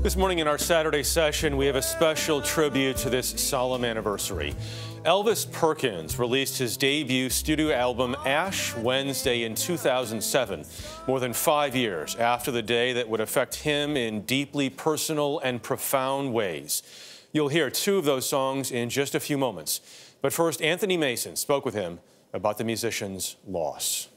This morning in our Saturday session, we have a special tribute to this solemn anniversary. Elvis Perkins released his debut studio album Ash Wednesday in 2007, more than 5 years after the day that would affect him in deeply personal and profound ways. You'll hear two of those songs in just a few moments. But first, Anthony Mason spoke with him about the musician's loss.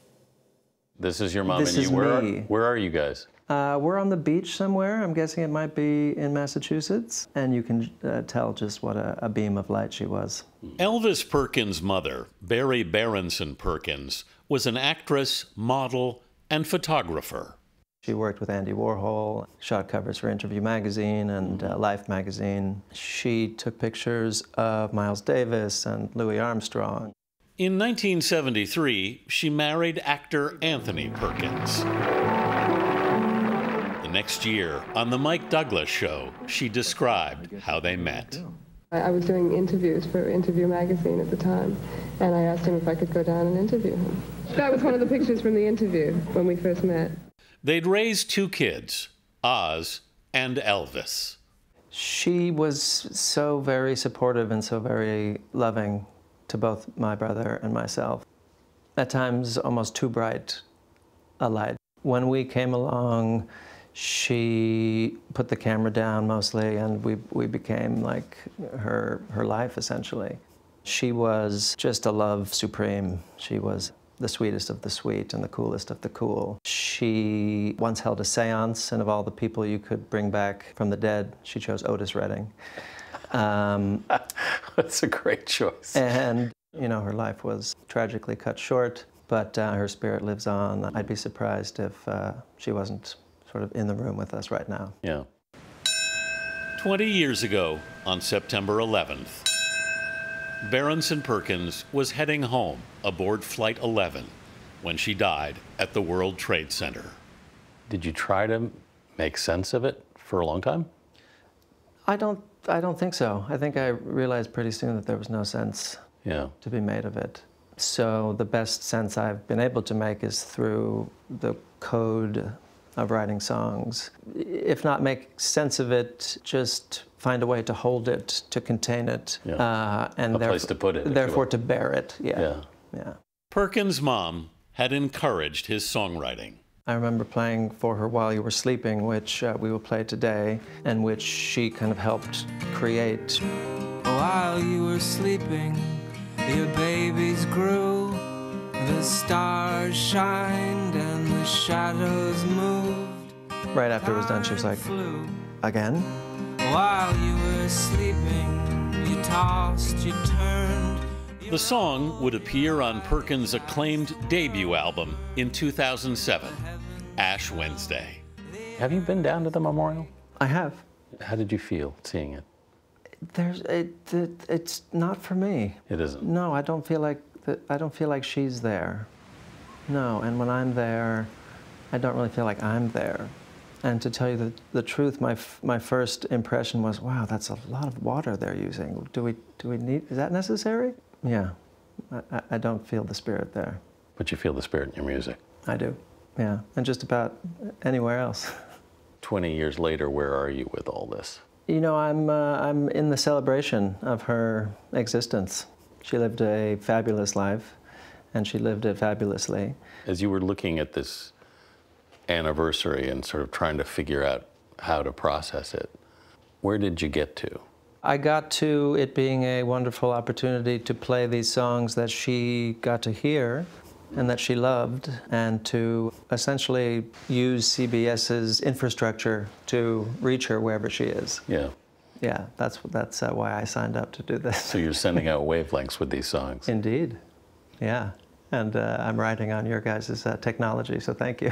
This is your mom This and you. is me. Where are you guys? We're on the beach somewhere. I'm guessing it might be in Massachusetts. And you can tell just what a beam of light she was. Elvis Perkins' mother, Berenson-Perkins, was an actress, model, and photographer. She worked with Andy Warhol, shot covers for Interview magazine and Life magazine. She took pictures of Miles Davis and Louis Armstrong. In 1973, she married actor Anthony Perkins. The next year, on The Mike Douglas Show, she described how they met. I was doing interviews for Interview magazine at the time, and I asked him if I could go down and interview him. That was one of the pictures from the interview when we first met. They'd raised two kids, Oz and Elvis. She was so very supportive and so very loving to both my brother and myself. At times, almost too bright a light. When we came along, she put the camera down mostly, and we became like her life, essentially. She was just a love supreme. She was the sweetest of the sweet and the coolest of the cool. She once held a seance, and of all the people you could bring back from the dead, she chose Otis Redding. That's a great choice. And, you know, her life was tragically cut short, but her spirit lives on. I'd be surprised if she wasn't sort of in the room with us right now. Yeah. 20 years ago, on September 11th, Berenson-Perkins was heading home aboard Flight 11 when she died at the World Trade Center. Did you try to make sense of it for a long time? I don't think so. I think I realized pretty soon that there was no sense to be made of it. So the best sense I've been able to make is through the code of writing songs. If not make sense of it, just find a way to hold it, to contain it, and a place to put it. Therefore to bear it. Yeah. Perkins' mom had encouraged his songwriting. I remember playing For Her While You Were Sleeping, which we will play today, and which she kind of helped create. While you were sleeping, your babies grew, the stars shined and the shadows moved. Right after it was done, she was like, again? While you were sleeping, you tossed, you turned. The song would appear on Perkins' acclaimed debut album in 2007, Ash Wednesday. Have you been down to the memorial? I have. How did you feel seeing it? It's not for me. It isn't? No, I don't feel like she's there. No, and when I'm there, I don't really feel like I'm there. And to tell you the truth, my first impression was, wow, that's a lot of water they're using. Do we need, is that necessary? Yeah, I don't feel the spirit there. But you feel the spirit in your music? I do, yeah, and just about anywhere else. 20 years later, where are you with all this? You know, I'm in the celebration of her existence. She lived a fabulous life, and she lived it fabulously. As you were looking at this anniversary and sort of trying to figure out how to process it, where did you get to? I got to it being a wonderful opportunity to play these songs that she got to hear and that she loved, and to essentially use CBS's infrastructure to reach her wherever she is. Yeah. Yeah, that's why I signed up to do this. So you're sending out wavelengths with these songs? Indeed, yeah. And I'm riding on your guys' technology, so thank you.